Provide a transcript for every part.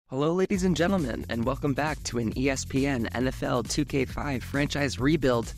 Hello, ladies and gentlemen, and welcome back to an ESPN NFL 2K5 franchise rebuild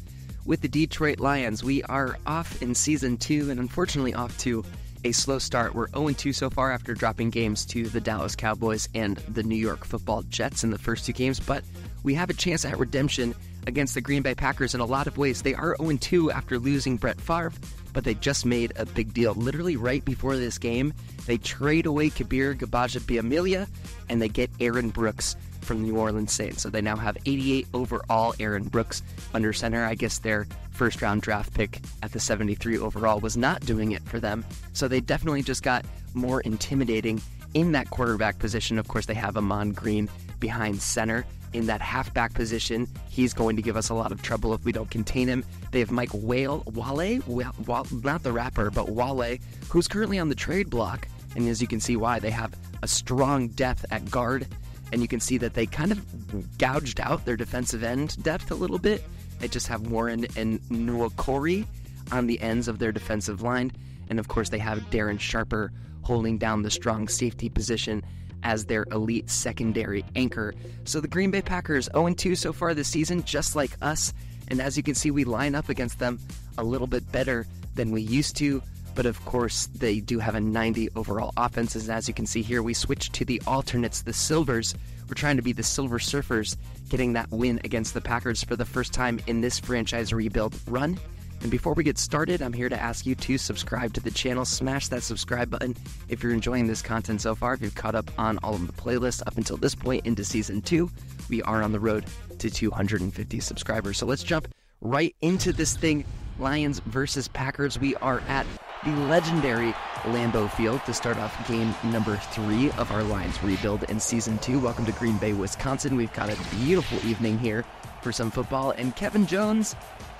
with the Detroit Lions. We are off in Season 2 and unfortunately off to a slow start. We're 0-2 so far after dropping games to the Dallas Cowboys and the New York Football Jets in the first two games, but we have a chance at redemption against the Green Bay Packers in a lot of ways. They are 0-2 after losing Brett Farve, but they just made a big deal. Literally right before this game, they trade away Kabir Gabaja-Biamilia, and they get Aaron Brooks from the New Orleans Saints. So they now have 88 overall. Aaron Brooks under center. I guess their first-round draft pick at the 73 overall was not doing it for them. So they definitely just got more intimidating in that quarterback position. Of course, they have Ahman Green behind center. In that halfback position, he's going to give us a lot of trouble if we don't contain him. They have Mike Wale, not the rapper, but Wale, who's currently on the trade block. And as you can see why, they have a strong depth at guard. And you can see that they kind of gouged out their defensive end depth a little bit. They just have Warren and Nwokori on the ends of their defensive line. And of course, they have Darren Sharper holding down the strong safety position as their elite secondary anchor. So the Green Bay Packers 0-2 so far this season, just like us. And as you can see, we line up against them a little bit better than we used to. But of course, they do have a 90 overall offense. And as you can see here, we switch to the alternates, the Silvers. We're trying to be the Silver Surfers, getting that win against the Packers for the first time in this franchise rebuild run. And before we get started, I'm here to ask you to subscribe to the channel. Smash that subscribe button if you're enjoying this content so far. If you've caught up on all of the playlists up until this point into Season 2, we are on the road to 250 subscribers. So let's jump right into this thing. Lions versus Packers. We are at the legendary Lambeau Field to start off game number 3 of our Lions rebuild in Season 2. Welcome to Green Bay, Wisconsin. We've got a beautiful evening here for some football. And Kevin Jones,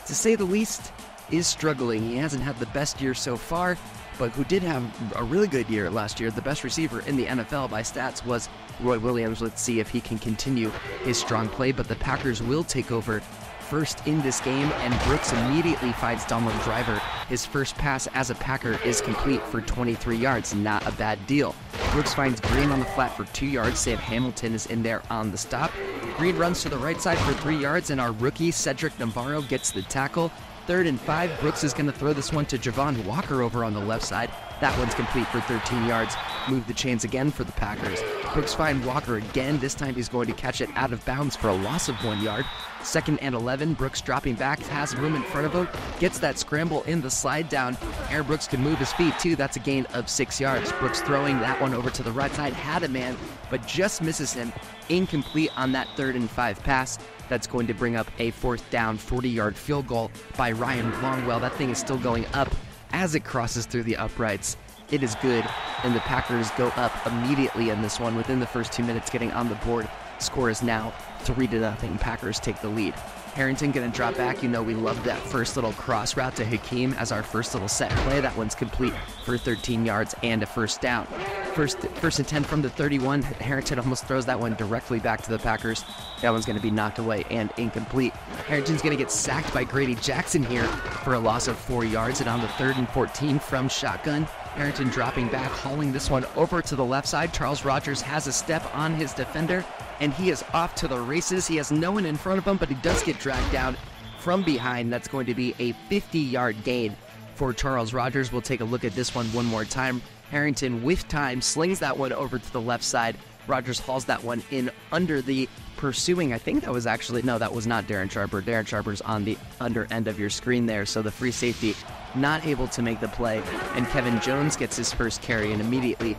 to say the least, is struggling. He hasn't had the best year so far, but who did have a really good year last year. The best receiver in the NFL by stats was Roy Williams. Let's see if he can continue his strong play, but the Packers will take over first in this game, and Brooks immediately finds Donald Driver. His first pass as a Packer is complete for 23 yards. Not a bad deal. Brooks finds Green on the flat for 2 yards. Sam Hamilton is in there on the stop. Green runs to the right side for 3 yards, and our rookie Cedric Navarro gets the tackle. 3rd and 5, Brooks is going to throw this one to Javon Walker over on the left side. That one's complete for 13 yards. Move the chains again for the Packers. Brooks finds Walker again. This time he's going to catch it out of bounds for a loss of 1 yard. 2nd and 11, Brooks dropping back, has room in front of him, gets that scramble in the slide down. Aaron Brooks can move his feet too. That's a gain of 6 yards. Brooks throwing that one over to the right side, had a man, but just misses him. Incomplete on that 3rd and 5 pass. That's going to bring up a 4th down, 40-yard field goal by Ryan Longwell. That thing is still going up as it crosses through the uprights. It is good, and the Packers go up immediately in this one within the first 2 minutes, getting on the board. Score is now 3-0. Packers take the lead. Harrington going to drop back. You know we love that first little cross route to Hakeem as our first little set play. That one's complete for 13 yards and a first down. First and 10 from the 31. Harrington almost throws that one directly back to the Packers. That one's going to be knocked away and incomplete. Harrington's going to get sacked by Grady Jackson here for a loss of 4 yards. And on the 3rd and 14 from shotgun, Harrington dropping back, hauling this one over to the left side. Charles Rogers has a step on his defender, and he is off to the races. He has no one in front of him, but he does get dragged down from behind. That's going to be a 50-yard gain for Charles Rogers. We'll take a look at this one more time. Harrington, with time, slings that one over to the left side. Rogers hauls that one in under the pursuing. I think that was actually, no, that was not Darren Sharper. Darren Sharper's on the under end of your screen there. So the free safety not able to make the play. And Kevin Jones gets his first carry and immediately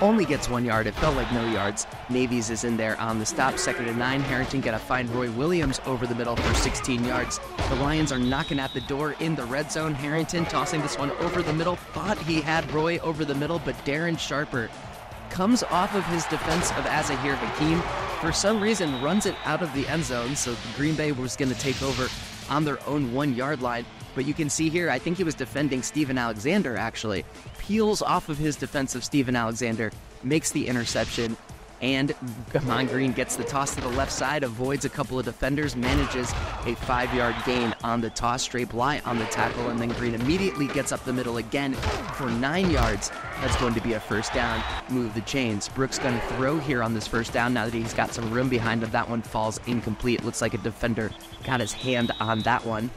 only gets 1 yard. It felt like no yards. Navies is in there on the stop. 2nd and 9. Harrington got to find Roy Williams over the middle for 16 yards. The Lions are knocking at the door in the red zone. Harrington tossing this one over the middle. Thought he had Roy over the middle, but Darren Sharper comes off of his defense of Azahir Hakeem. For some reason, runs it out of the end zone, so Green Bay was going to take over on their own 1 yard line. But you can see here, I think he was defending Steven Alexander, actually. Peels off of his defense of Steven Alexander, makes the interception, and Ahman Green gets the toss to the left side, avoids a couple of defenders, manages a 5-yard gain on the toss. Stray Bly on the tackle, and then Green immediately gets up the middle again for 9 yards That's going to be a first down. Move the chains. Brooks going to throw here on this first down now that he's got some room behind him. That one falls incomplete. Looks like a defender got his hand on that one.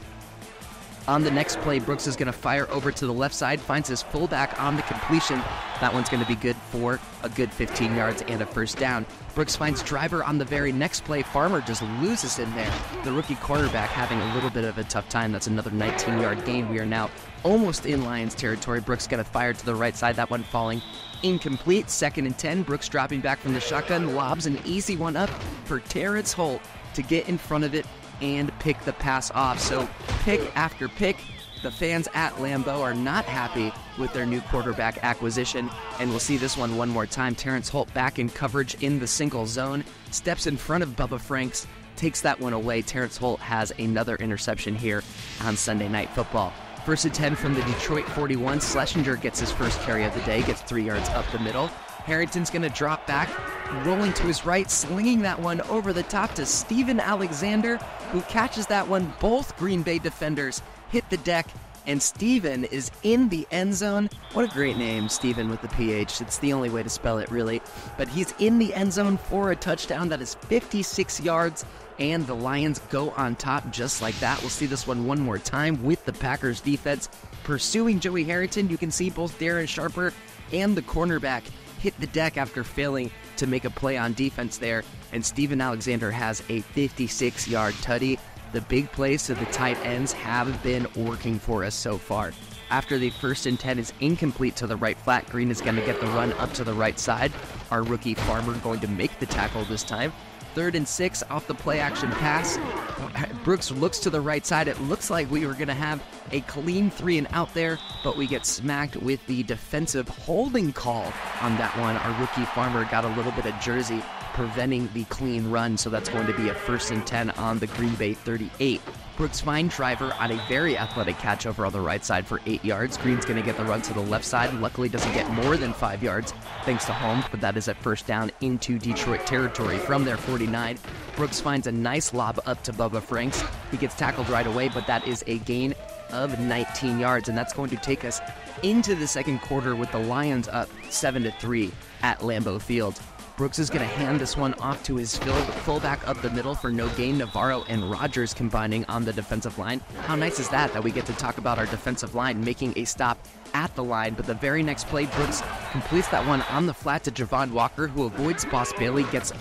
On the next play, Brooks is going to fire over to the left side, finds his fullback on the completion. That one's going to be good for a good 15 yards and a first down. Brooks finds Driver on the very next play. Farmer just loses in there. The rookie quarterback having a little bit of a tough time. That's another 19-yard gain. We are now almost in Lions territory. Brooks going to fire to the right side. That one falling incomplete. 2nd and 10. Brooks dropping back from the shotgun. Lobs an easy one up for Terrence Holt to get in front of it and pick the pass off. So pick after pick. The fans at Lambeau are not happy with their new quarterback acquisition, and we'll see this one more time. Terrence Holt back in coverage in the single zone, steps in front of Bubba Franks, takes that one away. Terrence Holt has another interception here on Sunday Night Football. 1st and 10 from the Detroit 41. Schlesinger gets his first carry of the day, gets 3 yards up the middle. Harrington's going to drop back, rolling to his right, slinging that one over the top to Steven Alexander, who catches that one. Both Green Bay defenders hit the deck, and Steven is in the end zone. What a great name, Steven with the PH. It's the only way to spell it, really. But he's in the end zone for a touchdown. That is 56 yards, and the Lions go on top just like that. We'll see this one more time with the Packers defense pursuing Joey Harrington. You can see both Darren Sharper and the cornerback hit the deck after failing to make a play on defense there, and Steven Alexander has a 56-yard tutty. The big plays to the tight ends have been working for us so far. After the 1st and 10 is incomplete to the right flat, Green is going to get the run up to the right side. Our rookie Farmer going to make the tackle this time. 3rd and 6 off the play action pass. Brooks looks to the right side. It looks like we were going to have a clean 3 and out there, but we get smacked with the defensive holding call on that one. Our rookie Farmer got a little bit of jersey preventing the clean run, so that's going to be a 1st and 10 on the Green Bay 38. Brooks finds Driver on a very athletic catch over on the right side for 8 yards. Green's going to get the run to the left side. Luckily doesn't get more than 5 yards thanks to Holmes, but that is a first down into Detroit territory. From their 49, Brooks finds a nice lob up to Bubba Franks. He gets tackled right away, but that is a gain of 19 yards, and that's going to take us into the second quarter with the Lions up 7-3 at Lambeau Field. Brooks is going to hand this one off to his fullback up the middle for no gain. Navarro and Rogers combining on the defensive line. How nice is that we get to talk about our defensive line making a stop at the line, but the very next play, Brooks completes that one on the flat to Javon Walker, who avoids Boss Bailey, gets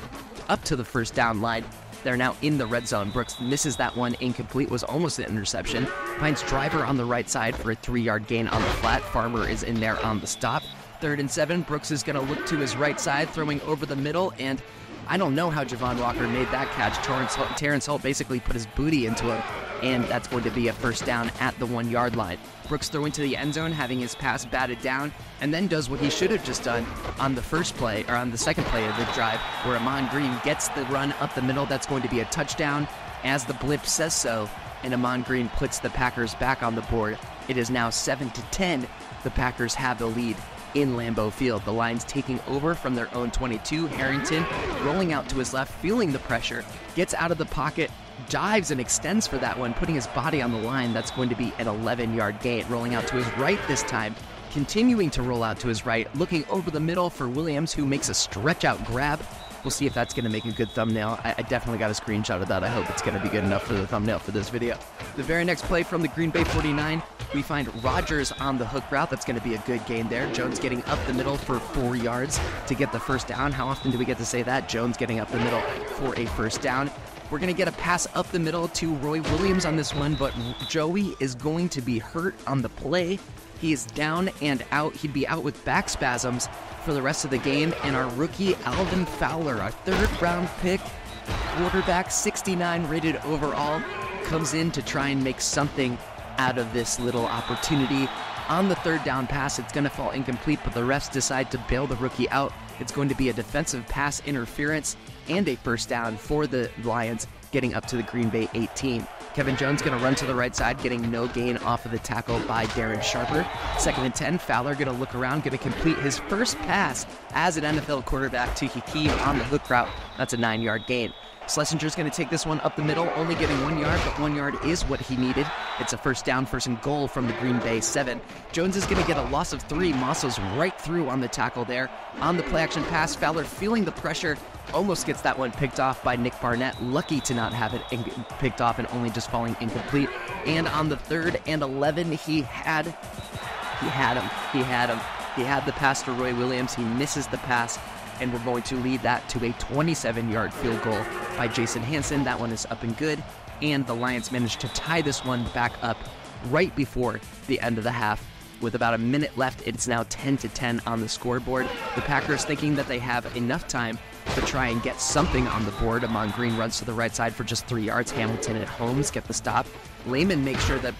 up to the first down line. They're now in the red zone. Brooks misses that one incomplete, was almost an interception. Finds Driver on the right side for a 3-yard gain on the flat. Farmer is in there on the stop. 3rd and 7, Brooks is going to look to his right side, throwing over the middle, and I don't know how Javon Walker made that catch. Terrence Holt basically put his booty into him, and that's going to be a first down at the 1-yard line. Brooks throwing to the end zone, having his pass batted down, and then does what he should have just done on the second play of the drive, where Amon Green gets the run up the middle. That's going to be a touchdown, as the blip says so, and Amon Green puts the Packers back on the board. It is now 7-10. The Packers have the lead in Lambeau Field. The Lions taking over from their own 22. Harrington rolling out to his left, feeling the pressure, gets out of the pocket, dives and extends for that one, putting his body on the line. That's going to be an 11-yard gain. Rolling out to his right this time, continuing to roll out to his right, looking over the middle for Williams, who makes a stretch-out grab. We'll see if that's going to make a good thumbnail. I definitely got a screenshot of that. I hope it's going to be good enough for the thumbnail for this video. The very next play from the Green Bay 49, we find Rogers on the hook route. That's going to be a good gain there. Jones getting up the middle for 4 yards to get the first down. How often do we get to say that? Jones getting up the middle for a first down. We're going to get a pass up the middle to Roy Williams on this one, but Joey is going to be hurt on the play. He is down and out. He'd be out with back spasms for the rest of the game. And our rookie, Alvin Fowler, our 3rd-round pick, quarterback, 69 rated overall, comes in to try and make something out of this little opportunity. On the 3rd down pass, it's going to fall incomplete, but the refs decide to bail the rookie out. It's going to be a defensive pass interference and a first down for the Lions, getting up to the Green Bay 18. Kevin Jones going to run to the right side, getting no gain off of the tackle by Darren Sharper. 2nd and 10, Fowler going to look around, going to complete his first pass as an NFL quarterback to Hakeem on the hook route. That's a 9-yard gain. Schlesinger's going to take this one up the middle, only getting 1 yard, but 1 yard is what he needed. It's a first down, first and goal from the Green Bay 7. Jones is going to get a loss of 3. Mosso's right through on the tackle there. On the play-action pass, Fowler feeling the pressure, almost gets that one picked off by Nick Barnett. Lucky to not have it picked off and only just falling incomplete. And on the 3rd and 11, he had the pass to Roy Williams. He misses the pass, and we're going to lead that to a 27-yard field goal by Jason Hansen. That one is up and good, and the Lions managed to tie this one back up right before the end of the half. With about a minute left, it's now 10-10 on the scoreboard. The Packers thinking that they have enough time to try and get something on the board. Amon Green runs to the right side for just 3 yards. Hamilton and Holmes get the stop. Lehman makes sure that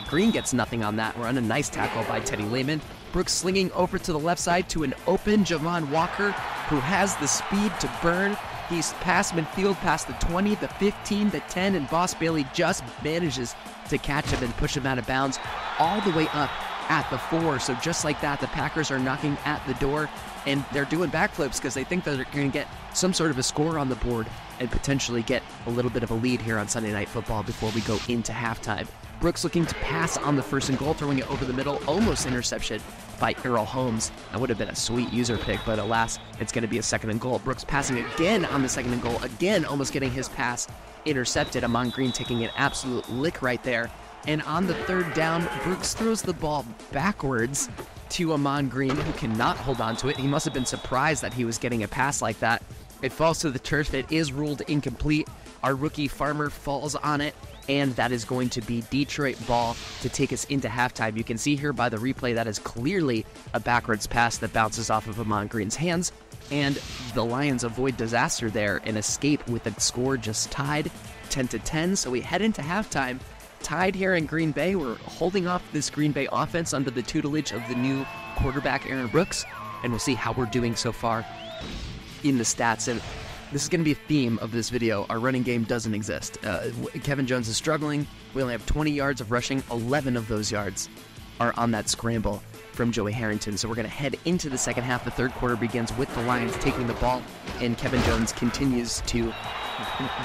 Green gets nothing on that run. A nice tackle by Teddy Lehman. Brooks slinging over to the left side to an open Javon Walker, who has the speed to burn. He's past midfield, past the 20, the 15, the 10, and Boss Bailey just manages to catch him and push him out of bounds all the way up at the 4. So just like that, the Packers are knocking at the door, and they're doing backflips because they think that they're going to get some sort of a score on the board and potentially get a little bit of a lead here on Sunday Night Football before we go into halftime. Brooks looking to pass on the first and goal, throwing it over the middle, almost interception by Earl Holmes. That would have been a sweet user pick, but alas, it's going to be a second and goal. Brooks passing again on the second and goal, again almost getting his pass intercepted. Amon Green taking an absolute lick right there. And on the 3rd down, Brooks throws the ball backwards to Amon Green, who cannot hold on to it. He must have been surprised that he was getting a pass like that. It falls to the turf. It is ruled incomplete. Our rookie Farmer falls on it, and that is going to be Detroit ball to take us into halftime. You can see here by the replay that is clearly a backwards pass that bounces off of Amon Green's hands, and the Lions avoid disaster there and escape with the score just tied 10-10. So we head into halftime tied here in Green Bay. We're holding off this Green Bay offense under the tutelage of the new quarterback Aaron Brooks, and we'll see how we're doing so far in the stats. And this is going to be a theme of this video. Our running game doesn't exist. Kevin Jones is struggling. We only have 20 yards of rushing. 11 of those yards are on that scramble from Joey Harrington. So we're going to head into the second half. The third quarter begins with the Lions taking the ball, and Kevin Jones continues to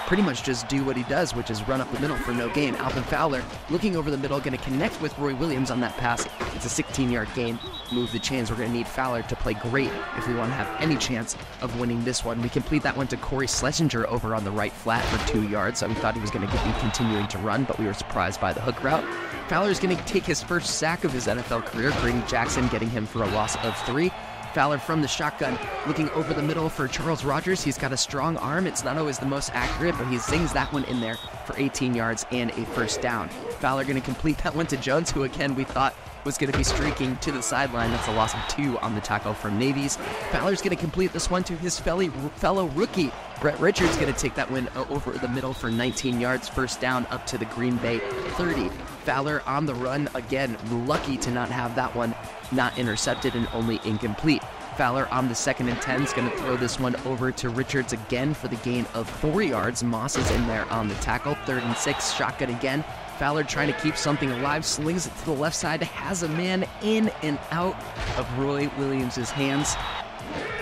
pretty much just do what he does, which is run up the middle for no gain. Alvin Fowler looking over the middle, going to connect with Roy Williams on that pass. It's a 16-yard gain. Move the chains. We're going to need Fowler to play great if we want to have any chance of winning this one. We complete that one to Corey Schlesinger over on the right flat for 2 yards. So we thought he was going to be continuing to run, but we were surprised by the hook route. Fowler's going to take his first sack of his NFL career. Grady Jackson getting him for a loss of 3. Fowler from the shotgun, looking over the middle for Charles Rogers. He's got a strong arm. It's not always the most accurate, but he zings that one in there for 18 yards and a first down. Fowler going to complete that one to Jones, who again we thought was going to be streaking to the sideline. That's a loss of 2 on the tackle from Navy's. Fowler's going to complete this one to his fellow rookie. Brett Richards going to take that one over the middle for 19 yards, first down up to the Green Bay 30. Fowler on the run again, lucky to not have that one not intercepted and only incomplete. Fowler on the 2nd and 10 is going to throw this one over to Richards again for the gain of 4 yards. Moss is in there on the tackle. 3rd and 6, shotgun again. Fowler trying to keep something alive, slings it to the left side, has a man in and out of Roy Williams' hands.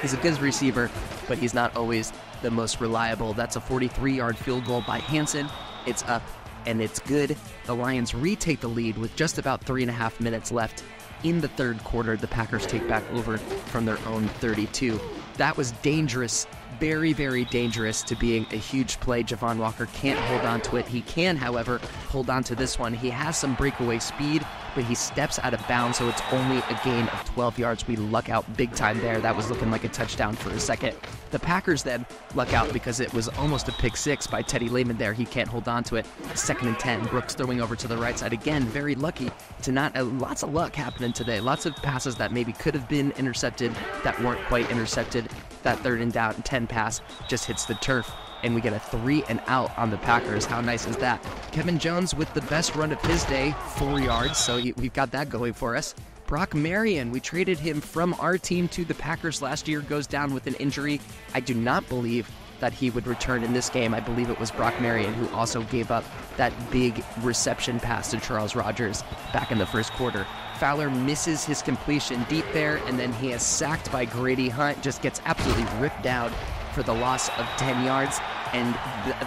He's a good receiver, but he's not always the most reliable. That's a 43-yard field goal by Hansen. It's up and it's good. The Lions retake the lead with just about 3.5 minutes left in the third quarter. The Packers take back over from their own 32. That was dangerous, very, very dangerous to being a huge play. Javon Walker can't hold on to it. He can, however, hold on to this one. He has some breakaway speed, but he steps out of bounds, so it's only a gain of 12 yards. We luck out big time there. That was looking like a touchdown for a second. The Packers then luck out because it was almost a pick 6 by Teddy Lehman there. He can't hold on to it. 2nd and 10. Brooks throwing over to the right side again. Very lucky to not... lots of luck happening today. Lots of passes that maybe could have been intercepted that weren't quite intercepted. That 3rd and down 10 pass just hits the turf, and we get a 3 and out on the Packers. How nice is that? Kevin Jones with the best run of his day, 4 yards, so we've got that going for us. Brock Marion, we traded him from our team to the Packers last year, goes down with an injury. I do not believe that he would return in this game. I believe it was Brock Marion who also gave up that big reception pass to Charles Rogers back in the first quarter. Fowler misses his completion deep there, and then he is sacked by Grady Hunt, just gets absolutely ripped down for the loss of 10 yards. and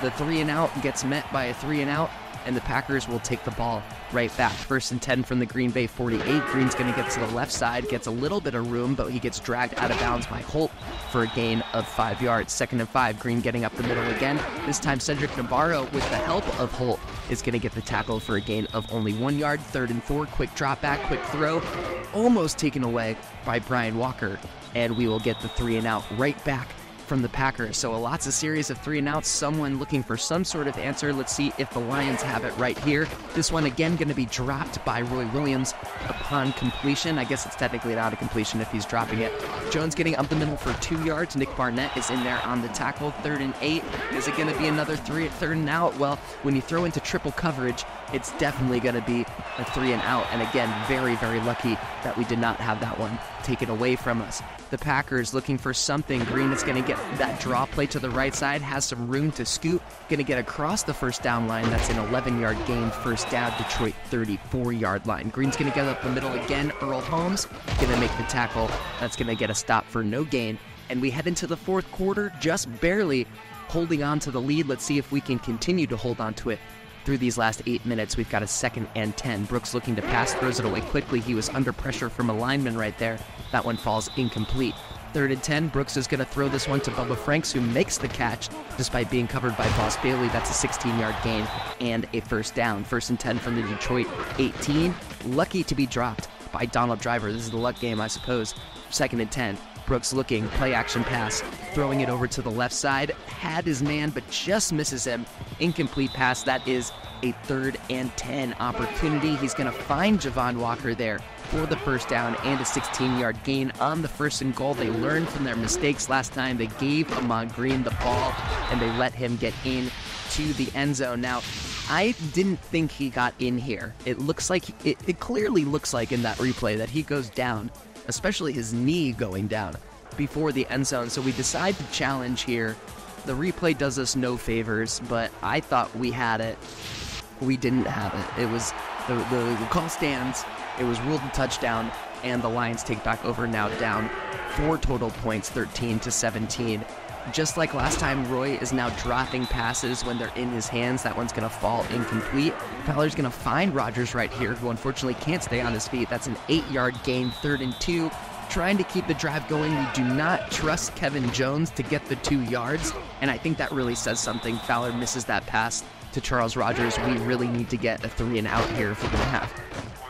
the 3-and-out gets met by a 3-and-out, and the Packers will take the ball right back. 1st and 10 from the Green Bay 48. Green's going to get to the left side, gets a little bit of room, but he gets dragged out of bounds by Holt for a gain of 5 yards. 2nd and 5, Green getting up the middle again. This time Cedric Navarro, with the help of Holt, is going to get the tackle for a gain of only 1 yard. 3rd and 4, quick drop back, quick throw, almost taken away by Brian Walker, and we will get the 3-and-out right back from the Packers. So lots of series of 3-and-outs, someone looking for some sort of answer. Let's see if the Lions have it right here. This one again going to be dropped by Roy Williams upon completion. I guess it's technically not a completion if he's dropping it. Jones getting up the middle for 2 yards. Nick Barnett is in there on the tackle. 3rd and 8. Is it going to be another 3rd-and-out? Well, when you throw into triple coverage, it's definitely going to be a 3-and-out. And again, very, very lucky that we did not have that one taken away from us. The Packers looking for something. Green is going to get that draw play to the right side, has some room to scoot, going to get across the first down line. That's an 11-yard gain, first down, Detroit 34-yard line. Green's going to get up the middle again. Earl Holmes going to make the tackle. That's going to get a stop for no gain. And we head into the 4th quarter, just barely holding on to the lead. Let's see if we can continue to hold on to it through these last 8 minutes. We've got a 2nd and 10. Brooks looking to pass, throws it away quickly. He was under pressure from a lineman right there. That one falls incomplete. 3rd and 10. Brooks is going to throw this one to Bubba Franks, who makes the catch despite being covered by Boss Bailey. That's a 16-yard gain and a first down. 1st and 10 from the Detroit 18. Lucky to be dropped by Donald Driver. This is the luck game, I suppose. 2nd and 10. Brooks looking, play action pass, throwing it over to the left side. Had his man, but just misses him. Incomplete pass. That is a 3rd and 10 opportunity. He's going to find Javon Walker there for the first down and a 16-yard gain on the 1st and goal. They learned from their mistakes last time. They gave Ahman Green the ball, and they let him get in to the end zone. Now, I didn't think he got in here. It looks like, it clearly looks like in that replay that he goes down, especially his knee going down before the end zone. So we decide to challenge here. The replay does us no favors, but I thought we had it. We didn't have it. It was, the call stands, it was ruled a touchdown, and the Lions take back over, now down 4 total points, 13-17. Just like last time, Roy is now dropping passes when they're in his hands. That one's going to fall incomplete. Fowler's going to find Rodgers right here, who unfortunately can't stay on his feet. That's an 8-yard gain, 3rd and 2. Trying to keep the drive going. We do not trust Kevin Jones to get the 2 yards, and I think that really says something. Fowler misses that pass to Charles Rodgers. We really need to get a 3-and-out here if we're going to have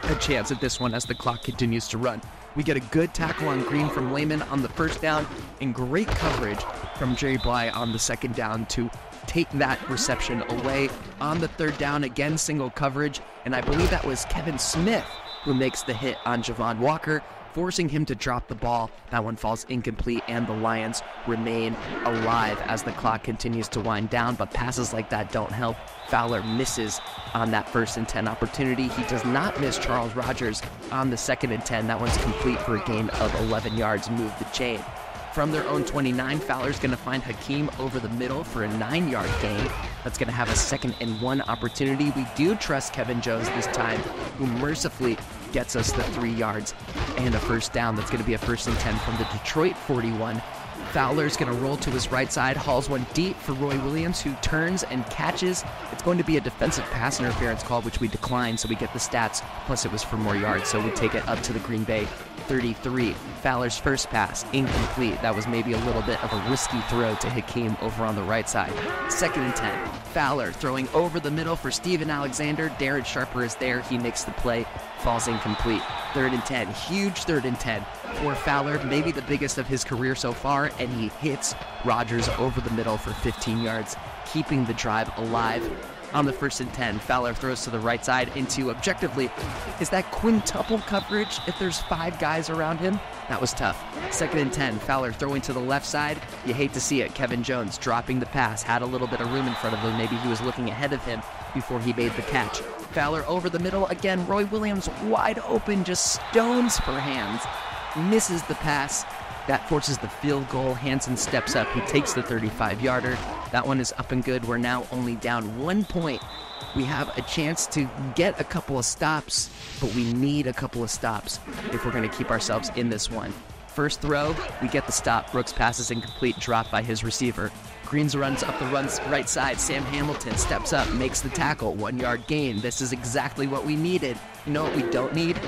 a chance at this one as the clock continues to run. We get a good tackle on Green from Lehman on the first down, and great coverage from Jerry Bly on the second down to take that reception away. On the third down, again, single coverage, and I believe that was Kevin Smith who makes the hit on Javon Walker, forcing him to drop the ball. That one falls incomplete, and the Lions remain alive as the clock continues to wind down, but passes like that don't help. Fowler misses on that 1st and 10 opportunity. He does not miss Charles Rodgers on the 2nd and 10. That one's complete for a gain of 11 yards, move the chain. From their own 29, Fowler's going to find Hakeem over the middle for a 9-yard gain. That's going to have a 2nd and 1 opportunity. We do trust Kevin Jones this time, who mercifully gets us the 3 yards and a first down. That's going to be a 1st and 10 from the Detroit 41. Fowler's going to roll to his right side, hauls one deep for Roy Williams, who turns and catches. It's going to be a defensive pass interference call, which we decline, so we get the stats, plus it was for more yards, so we take it up to the Green Bay 33. Fowler's first pass, incomplete. That was maybe a little bit of a risky throw to Hakeem over on the right side. 2nd and 10. Fowler throwing over the middle for Steven Alexander. Darren Sharper is there. He makes the play. Falls incomplete. 3rd and 10. Huge 3rd and 10 for Fowler. Maybe the biggest of his career so far. And he hits Rodgers over the middle for 15 yards, keeping the drive alive. On the 1st and 10, Fowler throws to the right side into, objectively, is that quintuple coverage if there's 5 guys around him? That was tough. 2nd and 10, Fowler throwing to the left side. You hate to see it. Kevin Jones dropping the pass, had a little bit of room in front of him. Maybe he was looking ahead of him before he made the catch. Fowler over the middle. Again, Roy Williams wide open, just stones for hands. Misses the pass. That forces the field goal. Hansen steps up. He takes the 35-yarder. That one is up and good. We're now only down 1 point. We have a chance to get a couple of stops, but we need a couple of stops if we're going to keep ourselves in this one. First throw, we get the stop. Brooks passes incomplete, dropped by his receiver. Greens runs up the right side. Sam Hamilton steps up, makes the tackle. 1 yard gain. This is exactly what we needed. You know what we don't need?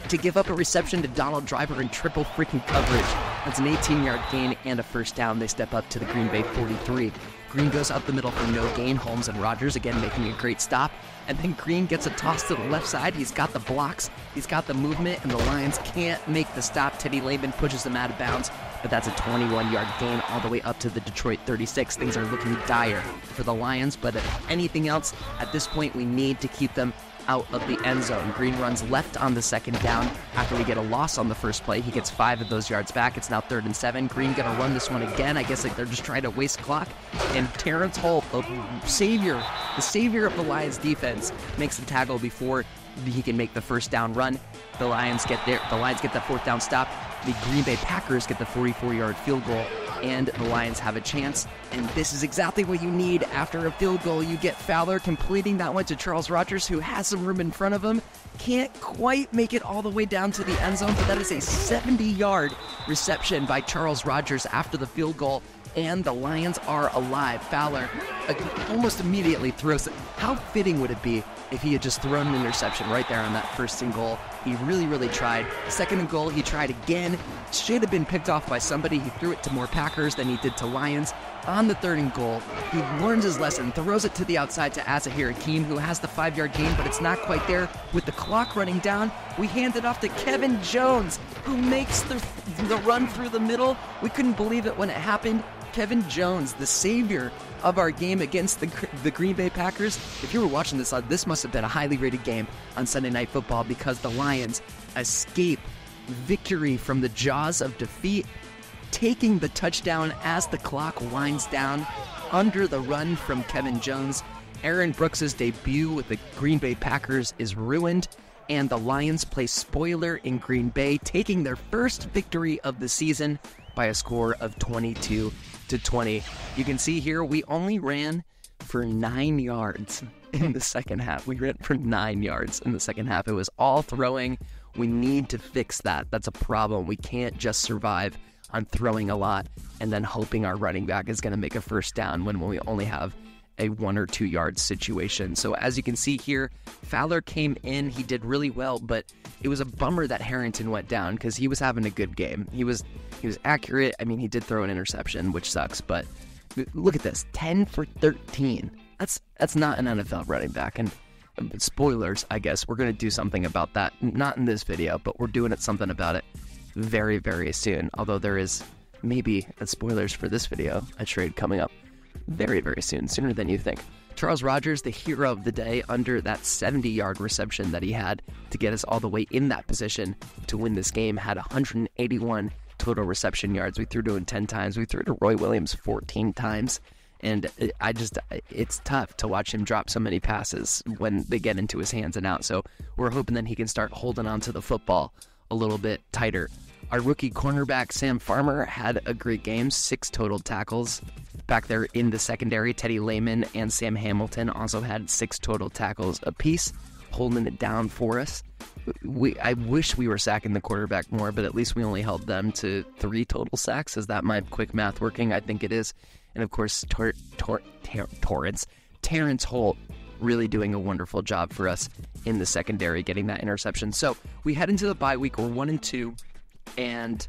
To give up a reception to Donald Driver in triple freaking coverage. That's an 18-yard gain and a first down. They step up to the Green Bay 43. Green goes up the middle for no gain. Holmes and Rogers again making a great stop. And then Green gets a toss to the left side. He's got the blocks. He's got the movement, and the Lions can't make the stop. Teddy Lehman pushes them out of bounds, but that's a 21-yard gain all the way up to the Detroit 36. Things are looking dire for the Lions, but if anything else, at this point, we need to keep them out of the end zone. Green runs left on the second down after we get a loss on the first play. He gets 5 of those yards back. It's now 3rd and 7. Green gonna run this one again. I guess they're just trying to waste clock. And Terrence Holt, the savior of the Lions defense, makes the tackle before he can make the first down run. The Lions get that 4th down stop. The Green Bay Packers get the 44-yard field goal, and the Lions have a chance. And this is exactly what you need after a field goal. You get Fowler completing that one to Charles Rogers, who has some room in front of him. Can't quite make it all the way down to the end zone, but that is a 70-yard reception by Charles Rogers after the field goal, and the Lions are alive. Fowler almost immediately throws it. How fitting would it be if he had just thrown an interception right there on that first and goal? He really, really tried. 2nd and goal, he tried again. Should have been picked off by somebody. He threw it to more Packers than he did to Lions. On the 3rd and goal, he learns his lesson, throws it to the outside to Azahir Hakeem, who has the 5-yard gain, but it's not quite there. With the clock running down, we hand it off to Kevin Jones, who makes the run through the middle. We couldn't believe it when it happened. Kevin Jones, the savior of our game against the Green Bay Packers. If you were watching this must have been a highly rated game on Sunday Night Football, because the Lions escape victory from the jaws of defeat, taking the touchdown as the clock winds down under the run from Kevin Jones. Aaron Brooks' debut with the Green Bay Packers is ruined, and the Lions play spoiler in Green Bay, taking their first victory of the season by a score of 22-20. You can see here we only ran for 9 yards in the second half. We ran for 9 yards in the second half. It was all throwing. We need to fix that. That's a problem. We can't just survive on throwing a lot and then hoping our running back is going to make a first down when we only have a 1 or 2 yard situation. So as you can see here, Fowler came in. He did really well, but it was a bummer that Harrington went down because he was having a good game. He was accurate. I mean, he did throw an interception, which sucks, but look at this, 10 for 13. That's not an NFL running back. And spoilers, I guess we're going to do something about that. Not in this video, but we're doing something about it very, very soon. Although there is maybe, spoilers for this video, a trade coming up very, very soon, sooner than you think. Charles Rogers, the hero of the day, under that 70-yard reception that he had to get us all the way in that position to win this game, had 181 total reception yards. We threw to him 10 times. We threw to Roy Williams 14 times. And it's tough to watch him drop so many passes when they get into his hands and out. So we're hoping that he can start holding on to the football a little bit tighter. Our rookie cornerback, Sam Farmer, had a great game, 6 total tackles. Back there in the secondary, Teddy Lehman and Sam Hamilton also had 6 total tackles apiece, holding it down for us. I wish we were sacking the quarterback more, but at least we only held them to 3 total sacks. Is that my quick math working? I think it is. And of course, Terrence Holt really doing a wonderful job for us in the secondary, getting that interception. So we head into the bye week. We're 1-2, and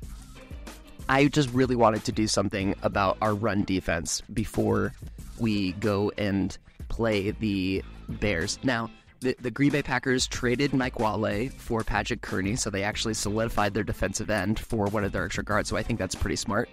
I just really wanted to do something about our run defense before we go and play the Bears. Now, the Green Bay Packers traded Mike Wale for Patrick Kearney, so they actually solidified their defensive end for one of their extra guards, so I think that's pretty smart.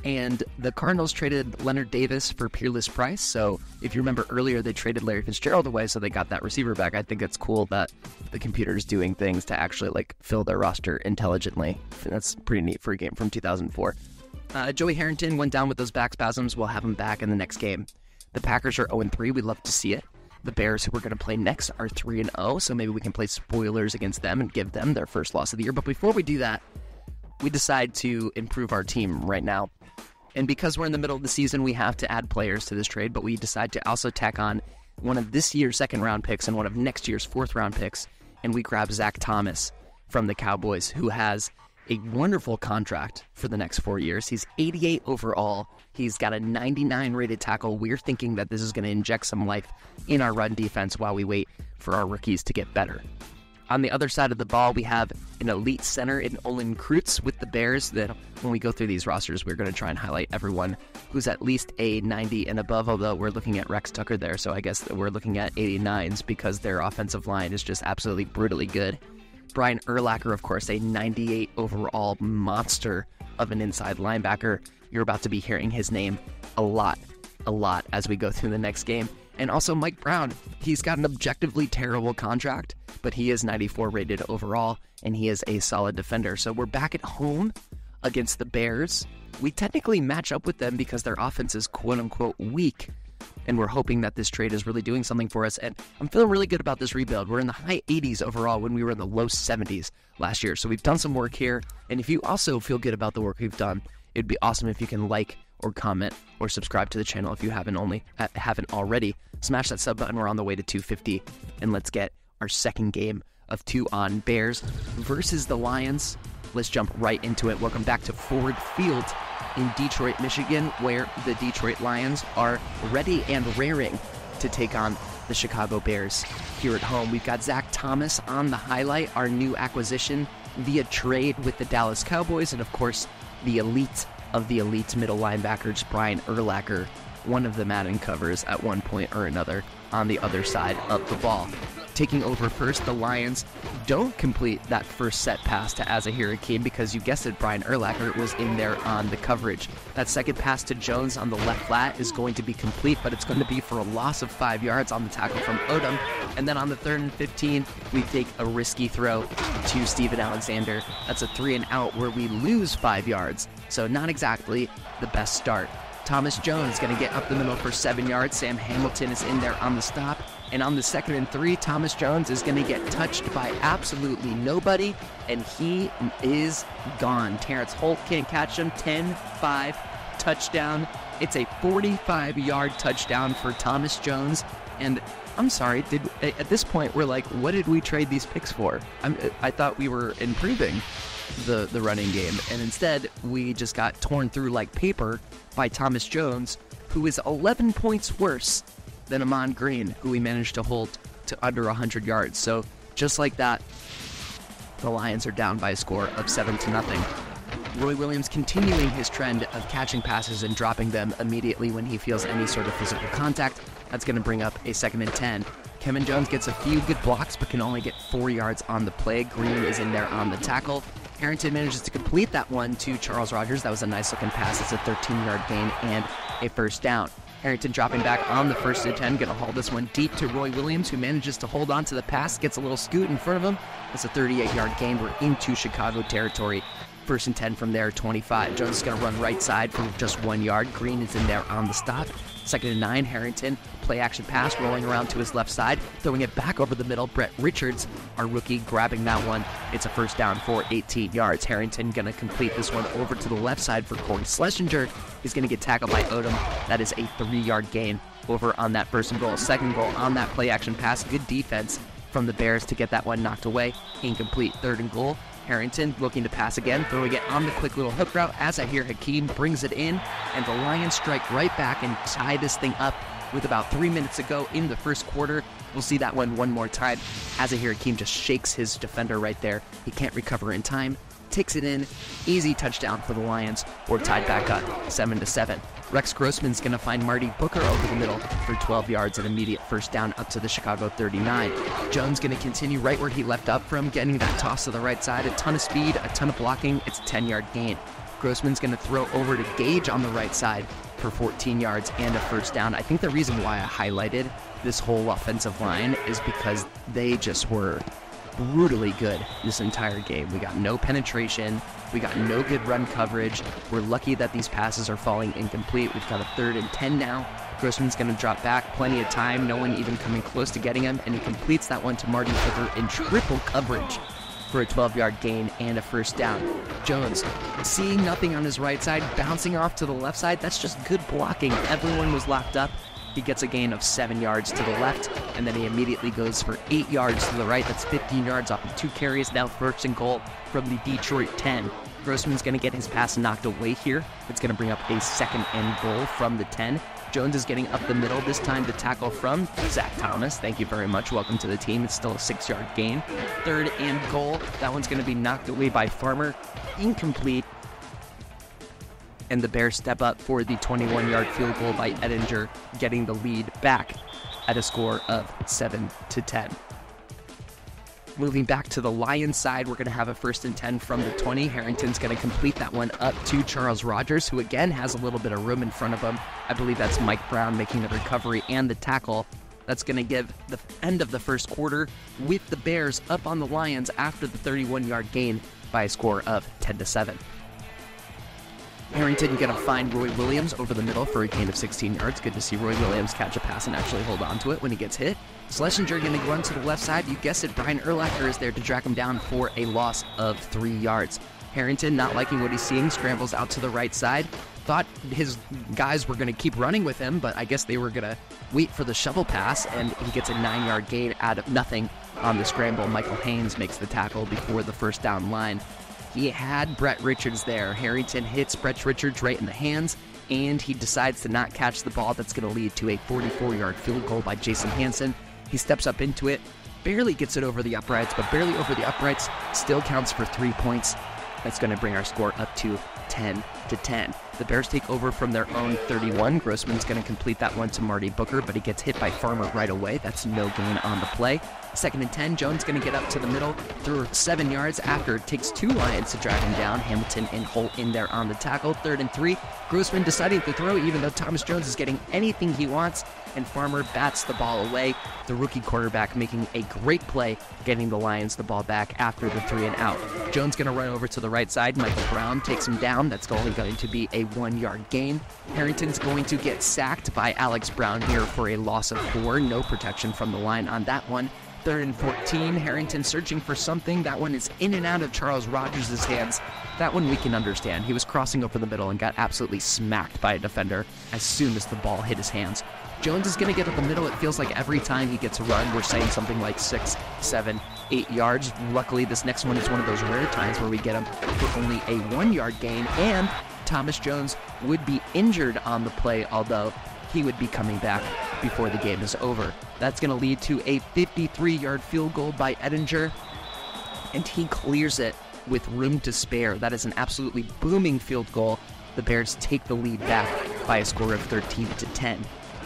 And the Cardinals traded Leonard Davis for Peerless Price. So if you remember earlier, they traded Larry Fitzgerald away, so they got that receiver back. I think it's cool that the computer's doing things to actually fill their roster intelligently. That's pretty neat for a game from 2004. Joey Harrington went down with those back spasms. We'll have him back in the next game. The Packers are 0-3. We'd love to see it. The Bears, who we're going to play next, are 3-0, so maybe we can play spoilers against them and give them their first loss of the year. But before we do that, we decide to improve our team right now. And because we're in the middle of the season, we have to add players to this trade, but we decide to also tack on one of this year's second-round picks and one of next year's fourth-round picks, and we grab Zach Thomas from the Cowboys, who has a wonderful contract for the next 4 years. He's 88 overall. He's got a 99 rated tackle. We're thinking that this is going to inject some life in our run defense while we wait for our rookies to get better. On the other side of the ball, we have an elite center in Olin Kreutz with the Bears. That when we go through these rosters, we're going to try and highlight everyone who's at least a 90 and above, although we're looking at Rex Tucker there, so I guess that we're looking at 89s because their offensive line is just absolutely brutally good. Brian Urlacher, of course, a 98 overall monster of an inside linebacker. You're about to be hearing his name a lot as we go through the next game. And also Mike Brown. He's got an objectively terrible contract, but he is 94 rated overall, and he is a solid defender. So we're back at home against the Bears. We technically match up with them because their offense is quote-unquote weak, and we're hoping that this trade is really doing something for us. And I'm feeling really good about this rebuild. We're in the high 80s overall when we were in the low 70s last year. So we've done some work here. And if you also feel good about the work we've done, it'd be awesome if you can like or comment or subscribe to the channel if you haven't already. Smash that sub button. We're on the way to 250. And let's get our second game of 2 on Bears versus the Lions. Let's jump right into it. Welcome back to Ford Field in Detroit, Michigan, where the Detroit Lions are ready and raring to take on the Chicago Bears here at home. We've got Zach Thomas on the highlight, our new acquisition via trade with the Dallas Cowboys, and of course, the elite of the elite middle linebackers, Brian Urlacher, one of the Madden covers at one point or another on the other side of the ball. Taking over first, the Lions don't complete that first set pass to Azahir Hakeem because you guessed it, Brian Urlacher was in there on the coverage. That second pass to Jones on the left flat is going to be complete, but it's going to be for a loss of 5 yards on the tackle from Odom. And then on the 3rd and 15, we take a risky throw to Steven Alexander. That's a 3 and out where we lose 5 yards. So not exactly the best start. Thomas Jones going to get up the middle for 7 yards. Sam Hamilton is in there on the stop. And on the 2nd and 3, Thomas Jones is going to get touched by absolutely nobody, and he is gone. Terrence Holt can't catch him. 10-5 touchdown. It's a 45-yard touchdown for Thomas Jones. And I'm sorry, at this point, we're like, what did we trade these picks for? I thought we were improving the running game, and instead, we just got torn through like paper by Thomas Jones, who is 11 points worse than Ahman Green, who we managed to hold to under 100 yards. So just like that, the Lions are down by a score of 7-0. Roy Williams continuing his trend of catching passes and dropping them immediately when he feels any sort of physical contact. That's going to bring up a 2nd and 10. Kevin Jones gets a few good blocks, but can only get 4 yards on the play. Green is in there on the tackle. Harrington manages to complete that one to Charles Rogers. That was a nice looking pass. It's a 13-yard gain and a first down. Harrington dropping back on the 1st and 10, going to haul this one deep to Roy Williams, who manages to hold on to the pass, gets a little scoot in front of him. It's a 38-yard gain. We're into Chicago territory. 1st and 10 from there, 25. Jones is going to run right side for just 1 yard. Green is in there on the stop. 2nd and 9, Harrington, play action pass, rolling around to his left side, throwing it back over the middle. Brett Richards, our rookie, grabbing that one. It's a first down for 18 yards. Harrington going to complete this one over to the left side for Corey Schlesinger. He's going to get tackled by Odom. That is a 3-yard gain over on that 1st and goal. 2nd goal on that play action pass. Good defense from the Bears to get that one knocked away. Incomplete. 3rd and goal. Harrington looking to pass again, throwing it on the quick little hook route. Azahir Hakeem brings it in, and the Lions strike right back and tie this thing up with about 3 minutes to go in the first quarter. We'll see that one more time. Azahir Hakeem just shakes his defender right there. He can't recover in time. Takes it in. Easy touchdown for the Lions. We're tied back up, 7-7. Rex Grossman's going to find Marty Booker over the middle for 12 yards, an immediate first down up to the Chicago 39. Jones going to continue right where he left up from, getting that toss to the right side. A ton of speed, a ton of blocking. It's a 10-yard gain. Grossman's going to throw over to Gage on the right side for 14 yards and a first down. I think the reason why I highlighted this whole offensive line is because they just were brutally good this entire game. We got no penetration. We got no good run coverage. We're lucky that these passes are falling incomplete. We've got a 3rd and 10 now. Grossman's going to drop back. Plenty of time. No one even coming close to getting him. And he completes that one to Marty Booker in triple coverage for a 12-yard gain and a first down. Jones, seeing nothing on his right side, bouncing off to the left side. That's just good blocking. Everyone was locked up. He gets a gain of 7 yards to the left, and then he immediately goes for 8 yards to the right. That's 15 yards off of 2 carries. Now 1st and goal from the Detroit 10. Grossman's going to get his pass knocked away here. It's going to bring up a 2nd and goal from the 10. Jones is getting up the middle, this time the tackle from Zach Thomas. Thank you very much. Welcome to the team. It's still a 6-yard gain. 3rd and goal. That one's going to be knocked away by Farmer. Incomplete. And the Bears step up for the 21-yard field goal by Edinger, getting the lead back at a score of 7-10. Moving back to the Lions side, we're going to have a 1st and 10 from the 20. Harrington's going to complete that one up to Charles Rogers, who again has a little bit of room in front of him. I believe that's Mike Brown making the recovery and the tackle. That's going to give the end of the first quarter with the Bears up on the Lions after the 31-yard gain by a score of 10-7. Harrington going to find Roy Williams over the middle for a gain of 16 yards. Good to see Roy Williams catch a pass and actually hold on to it when he gets hit. Schlesinger going to run to the left side. You guessed it, Brian Urlacher is there to drag him down for a loss of 3 yards. Harrington, not liking what he's seeing, scrambles out to the right side. Thought his guys were going to keep running with him, but I guess they were going to wait for the shovel pass, and he gets a 9-yard gain out of nothing on the scramble. Michael Haynes makes the tackle before the first down line. He had Brett Richards there. Harrington hits Brett Richards right in the hands, and he decides to not catch the ball. That's going to lead to a 44-yard field goal by Jason Hansen. He steps up into it, barely gets it over the uprights, but barely over the uprights, still counts for 3 points. That's going to bring our score up to 10-10. The Bears take over from their own 31. Grossman's going to complete that one to Marty Booker, but he gets hit by Farmer right away. That's no gain on the play. 2nd and 10. Jones going to get up to the middle through 7 yards after it takes 2 Lions to drag him down. Hamilton and Holt in there on the tackle. 3rd and 3. Grossman deciding to throw even though Thomas Jones is getting anything he wants, and Farmer bats the ball away. The rookie quarterback making a great play, getting the Lions the ball back after the 3 and out. Jones going to run over to the right side. Michael Brown takes him down. That's only going to be a 1-yard gain. Harrington's going to get sacked by Alex Brown here for a loss of 4. No protection from the line on that one. 3rd and 14. Harrington searching for something. That one is in and out of Charles Rogers' hands. That one we can understand. He was crossing over the middle and got absolutely smacked by a defender as soon as the ball hit his hands. Jones is going to get up the middle. It feels like every time he gets a run, we're saying something like 6, 7, 8 yards. Luckily, this next one is one of those rare times where we get him for only a 1-yard gain, and Thomas Jones would be injured on the play, although he would be coming back before the game is over. That's going to lead to a 53-yard field goal by Edinger, and he clears it with room to spare. That is an absolutely booming field goal. The Bears take the lead back by a score of 13-10.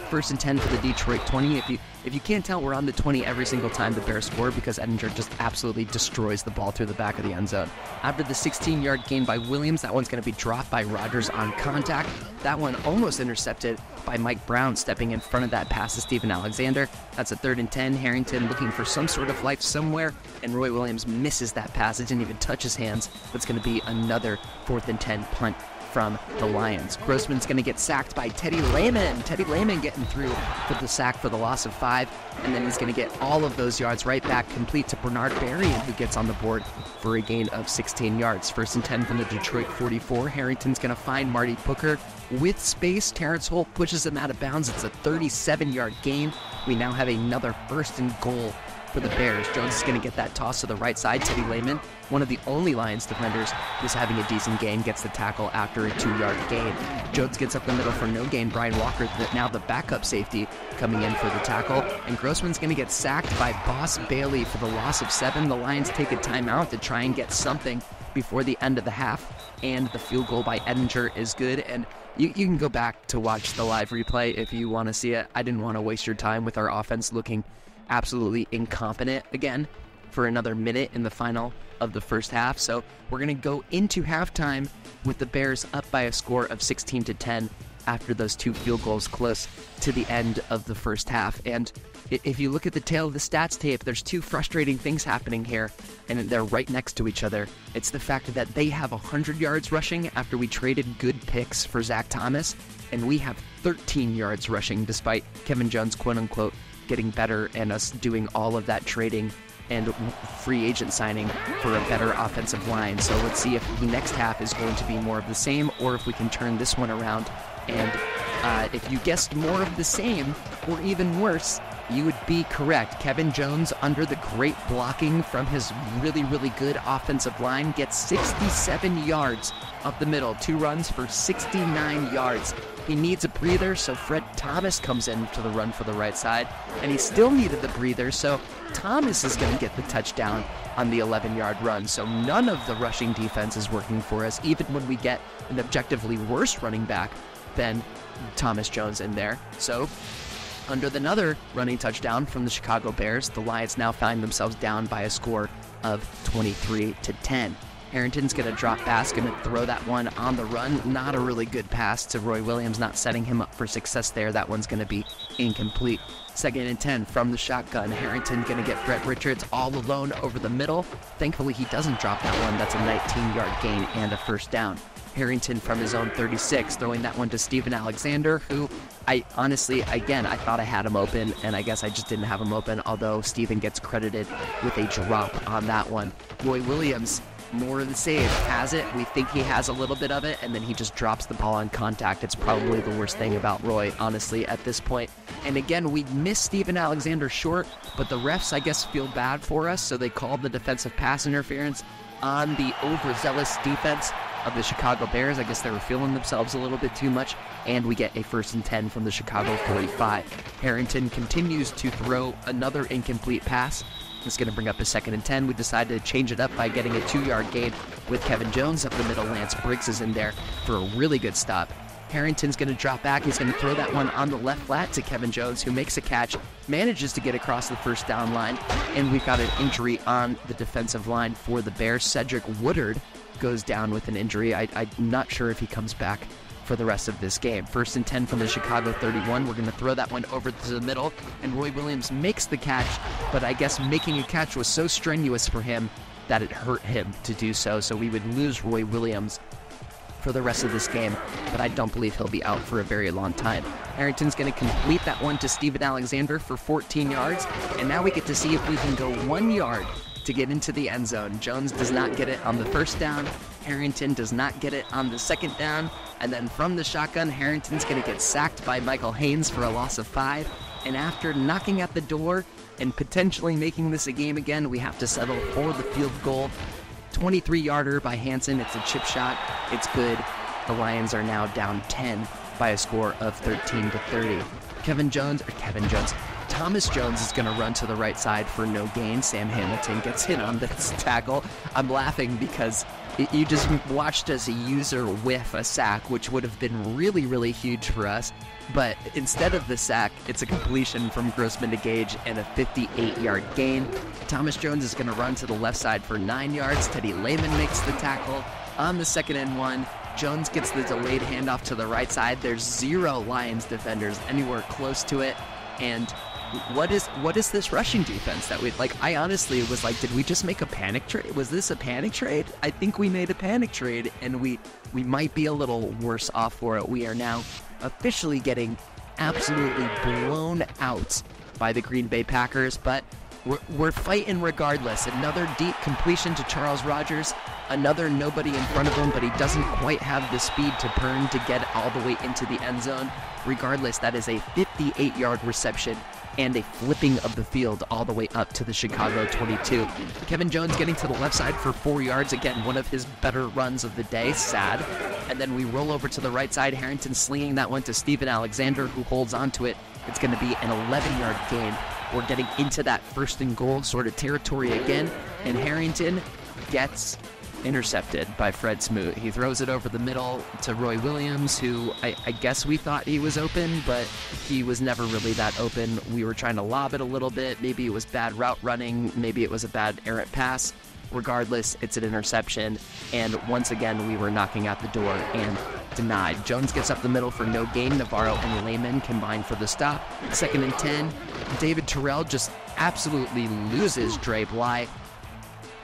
1st and 10 for the Detroit 20. If you can't tell, we're on the 20 every single time the Bears score because Edinger just absolutely destroys the ball through the back of the end zone. After the 16-yard gain by Williams, that one's going to be dropped by Rogers on contact. That one almost intercepted by Mike Brown stepping in front of that pass to Stephen Alexander. That's a 3rd and 10. Harrington looking for some sort of life somewhere, and Roy Williams misses that pass. It didn't even touch his hands. That's going to be another 4th and 10 punt from the Lions. Grossman's going to get sacked by Teddy Lehman. Teddy Lehman getting through for the sack for the loss of 5, and then he's going to get all of those yards right back complete to Bernard Berrien, who gets on the board for a gain of 16 yards. 1st and 10 from the Detroit 44. Harrington's going to find Marty Booker with space. Terrence Holt pushes him out of bounds. It's a 37-yard gain. We now have another 1st and goal for the Bears. Jones is going to get that toss to the right side. Teddy Lehman, one of the only Lions defenders who's having a decent gain, gets the tackle after a 2-yard gain. Jones gets up the middle for no gain. Brian Walker, now the backup safety, coming in for the tackle. And Grossman's going to get sacked by Boss Bailey for the loss of 7. The Lions take a timeout to try and get something before the end of the half. And the field goal by Edinger is good. And you can go back to watch the live replay if you want to see it. I didn't want to waste your time with our offense looking absolutely incompetent again for another minute in the final of the first half. So we're going to go into halftime with the Bears up by a score of 16-10 after those 2 field goals close to the end of the first half. And if you look at the tail of the stats tape, there's 2 frustrating things happening here, and they're right next to each other. It's the fact that they have 100 yards rushing after we traded good picks for Zach Thomas, and we have 13 yards rushing despite Kevin Jones, quote-unquote, getting better and us doing all of that trading and free agent signing for a better offensive line. So let's see if the next half is going to be more of the same, or if we can turn this one around and If you guessed more of the same, or even worse, you would be correct. Kevin Jones, under the great blocking from his really, really good offensive line, gets 67 yards up the middle. 2 runs for 69 yards. He needs a breather, so Fred Thomas comes in to the run for the right side, and he still needed the breather, so Thomas is going to get the touchdown on the 11-yard run. So none of the rushing defense is working for us, even when we get an objectively worse running back than Thomas Jones in there. So under another running touchdown from the Chicago Bears, the Lions now find themselves down by a score of 23-10. Harrington's going to drop pass, going to throw that one on the run. Not a really good pass to Roy Williams, not setting him up for success there. That one's going to be incomplete. 2nd and 10 from the shotgun. Harrington going to get Brett Richards all alone over the middle. Thankfully, he doesn't drop that one. That's a 19-yard gain and a first down. Harrington from his own 36, throwing that one to Steven Alexander, who I honestly, again, I thought I had him open, and I guess I just didn't have him open, although Steven gets credited with a drop on that one. Roy Williams, more of the same, has it. We think he has a little bit of it, and then he just drops the ball on contact. It's probably the worst thing about Roy, honestly, at this point. And again, we missed Steven Alexander short, but the refs, I guess, feel bad for us, so they called the defensive pass interference on the overzealous defense of the Chicago Bears. I guess they were feeling themselves a little bit too much, and we get a 1st and 10 from the Chicago 45. Harrington continues to throw another incomplete pass. It's going to bring up a 2nd and 10. We decided to change it up by getting a 2-yard gain with Kevin Jones up the middle. Lance Briggs is in there for a really good stop. Harrington's going to drop back. He's going to throw that one on the left flat to Kevin Jones, who makes a catch, manages to get across the first down line, and we've got an injury on the defensive line for the Bears. Cedric Woodard goes down with an injury. I'm not sure if he comes back for the rest of this game. 1st and 10 from the Chicago 31. We're going to throw that one over to the middle, and Roy Williams makes the catch, but I guess making a catch was so strenuous for him that it hurt him to do so, so we would lose Roy Williams for the rest of this game, but I don't believe he'll be out for a very long time. Harrington's going to complete that one to Steven Alexander for 14 yards, and now we get to see if we can go 1 yard to get into the end zone. Jones does not get it on the first down. Harrington does not get it on the second down. And then from the shotgun, Harrington's going to get sacked by Michael Haynes for a loss of 5. And after knocking at the door and potentially making this a game again, we have to settle for the field goal. 23-yarder by Hansen. It's a chip shot. It's good. The Lions are now down 10 by a score of 13-30. Thomas Jones is going to run to the right side for no gain. Sam Hamilton gets hit on this tackle. I'm laughing because you just watched as a user whiff a sack, which would have been really, really huge for us. But instead of the sack, it's a completion from Grossman to Gage and a 58-yard gain. Thomas Jones is going to run to the left side for 9 yards. Teddy Lehman makes the tackle on the 2nd and 1. Jones gets the delayed handoff to the right side. There's 0 Lions defenders anywhere close to it. And what is this rushing defense that we like? I honestly was like, did we just make a panic trade? Was this a panic trade? I think we made a panic trade, and we might be a little worse off for it. We are now officially getting absolutely blown out by the Green Bay Packers, but we're fighting regardless. Another deep completion to Charles Rogers. Another nobody in front of him, but he doesn't quite have the speed to burn to get all the way into the end zone. Regardless, that is a 58-yard reception and a flipping of the field all the way up to the Chicago 22. Kevin Jones getting to the left side for 4 yards. Again, one of his better runs of the day. Sad. And then we roll over to the right side. Harrington slinging that one to Steven Alexander, who holds onto it. It's going to be an 11-yard gain. We're getting into that 1st and goal sort of territory again, and Harrington gets intercepted by Fred Smoot. He throws it over the middle to Roy Williams, who I guess we thought he was open, but he was never really that open. We were trying to lob it a little bit. Maybe it was bad route running. Maybe it was a bad errant pass. Regardless, it's an interception, and once again, we were knocking at the door and denied. Jones gets up the middle for no gain. Navarro and Lehman combine for the stop. 2nd and 10. David Terrell just absolutely loses Dre Bly.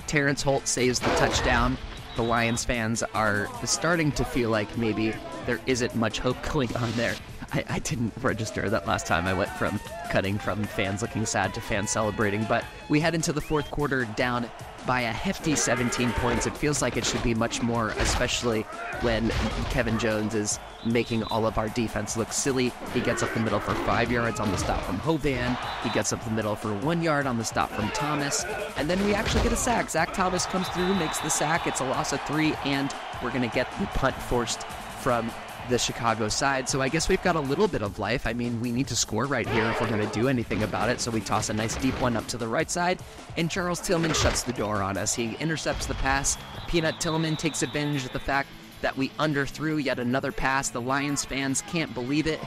Terrence Holt saves the touchdown. The Lions fans are starting to feel like maybe there isn't much hope going on there. I didn't register that last time. I went from cutting from fans looking sad to fans celebrating. But we head into the fourth quarter down by a hefty 17 points. It feels like it should be much more, especially when Kevin Jones is making all of our defense look silly. He gets up the middle for 5 yards on the stop from Hovan. He gets up the middle for 1 yard on the stop from Thomas. And then we actually get a sack. Zach Thomas comes through, makes the sack. It's a loss of 3, and we're going to get the punt forced from the Chicago side. So I guess we've got a little bit of life. I mean, we need to score right here if we're going to do anything about it. So we toss a nice deep one up to the right side, and Charles Tillman shuts the door on us. He intercepts the pass. Peanut Tillman takes advantage of the fact that we underthrew yet another pass. The Lions fans can't believe it.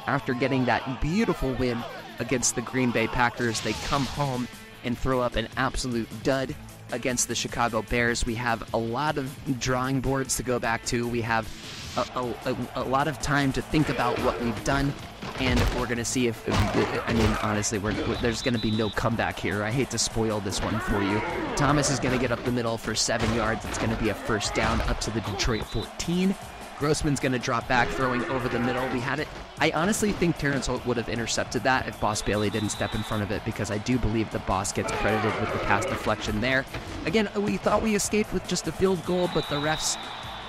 After getting that beautiful win against the Green Bay Packers, they come home and throw up an absolute dud against the Chicago Bears. We have a lot of drawing boards to go back to. We have a lot of time to think about what we've done, and we're going to see if I mean, honestly, there's going to be no comeback here. I hate to spoil this one for you. Thomas is going to get up the middle for 7 yards. It's going to be a first down up to the Detroit 14. Grossman's going to drop back, throwing over the middle. We had it. I honestly think Terrence Holt would have intercepted that if Boss Bailey didn't step in front of it, because I do believe the Boss gets credited with the pass deflection there. Again, we thought we escaped with just a field goal, but the refs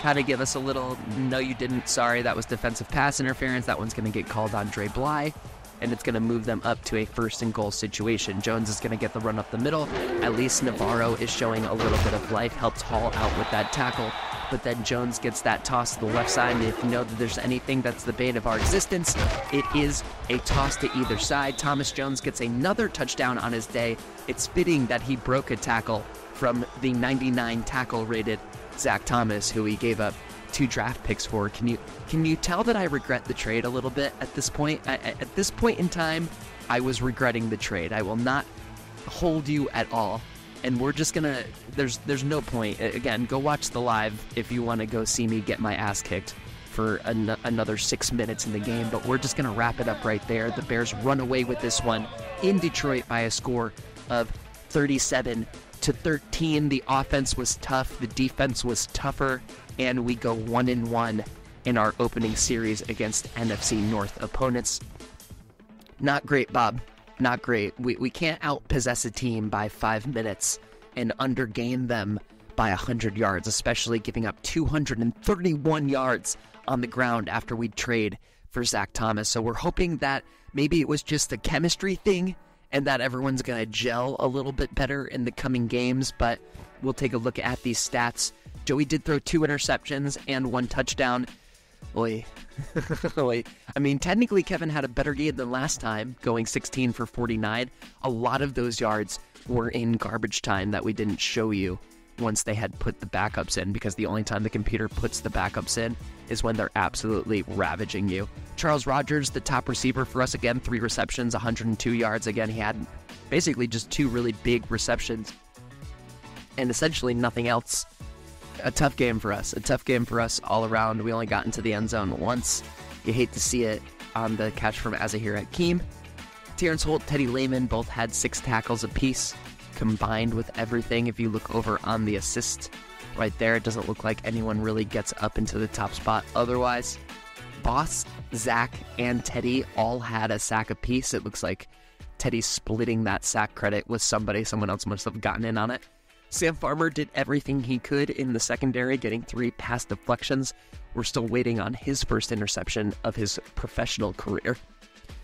kind of give us a little, no you didn't, sorry, that was defensive pass interference. That one's going to get called on Dre Bly, and it's going to move them up to a first and goal situation. Jones is going to get the run up the middle. At least Navarro is showing a little bit of life, helps Hall out with that tackle, but then Jones gets that toss to the left side, and if you know that there's anything that's the bane of our existence, it is a toss to either side. Thomas Jones gets another touchdown on his day. It's fitting that he broke a tackle from the 99 tackle rated Zach Thomas, who he gave up 2 draft picks for. Can you tell that I regret the trade a little bit at this point? At this point in time, I was regretting the trade. I will not hold you at all, and we're just gonna. There's no point. Again, go watch the live if you want to go see me get my ass kicked for another 6 minutes in the game. But we're just gonna wrap it up right there. The Bears run away with this one in Detroit by a score of 37-13. The offense was tough, the defense was tougher, and we go 1-1 in our opening series against NFC North opponents. Not great, Bob. Not great. We can't outpossess a team by 5 minutes and undergain them by 100 yards, especially giving up 231 yards on the ground after we trade for Zach Thomas. So we're hoping that maybe it was just a chemistry thing and that everyone's going to gel a little bit better in the coming games, but we'll take a look at these stats. Joey did throw 2 interceptions and 1 touchdown. Oy. Oy. I mean, technically Kevin had a better game than last time, going 16 for 49. A lot of those yards were in garbage time that we didn't show you once they had put the backups in, because the only time the computer puts the backups in is when they're absolutely ravaging you. Charles Rogers, the top receiver for us again, 3 receptions, 102 yards. Again, he had basically just 2 really big receptions and essentially nothing else. A tough game for us all around. We only got into the end zone once. You hate to see it on the catch from Azahir Hakeem. Terrence Holt, Teddy Lehman both had 6 tackles apiece combined with everything. If you look over on the assist right there, it doesn't look like anyone really gets up into the top spot otherwise. Boss, Zach, and Teddy all had a sack apiece. It looks like Teddy's splitting that sack credit with somebody. Someone else must have gotten in on it. Sam Farmer did everything he could in the secondary, getting 3 pass deflections. We're still waiting on his first interception of his professional career.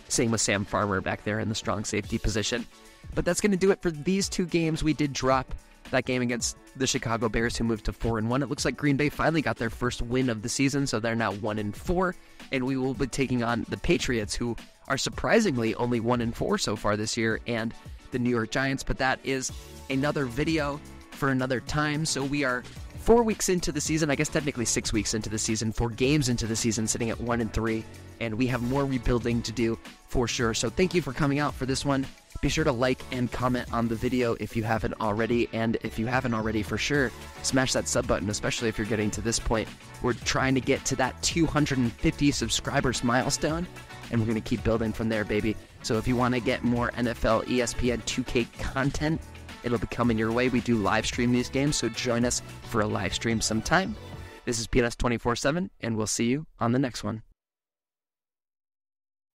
Same with Sam Farmer back there in the strong safety position. But that's going to do it for these 2 games. We did drop that game against the Chicago Bears, who moved to 4-1. It looks like Green Bay finally got their first win of the season, so they're now 1-4. And we will be taking on the Patriots, who are surprisingly only 1-4 so far this year, and the New York Giants. But that is another video for another time. So we are 4 weeks into the season, I guess technically 6 weeks into the season, 4 games into the season, sitting at 1-3, and we have more rebuilding to do for sure. So thank you for coming out for this one. Be sure to like and comment on the video if you haven't already, and if you haven't already, for sure, smash that sub button, especially if you're getting to this point. We're trying to get to that 250 subscribers milestone, and we're going to keep building from there, baby. So if you want to get more NFL ESPN 2K content, it'll be coming your way. We do live stream these games, so join us for a live stream sometime. This is PNS 24/7, and we'll see you on the next one.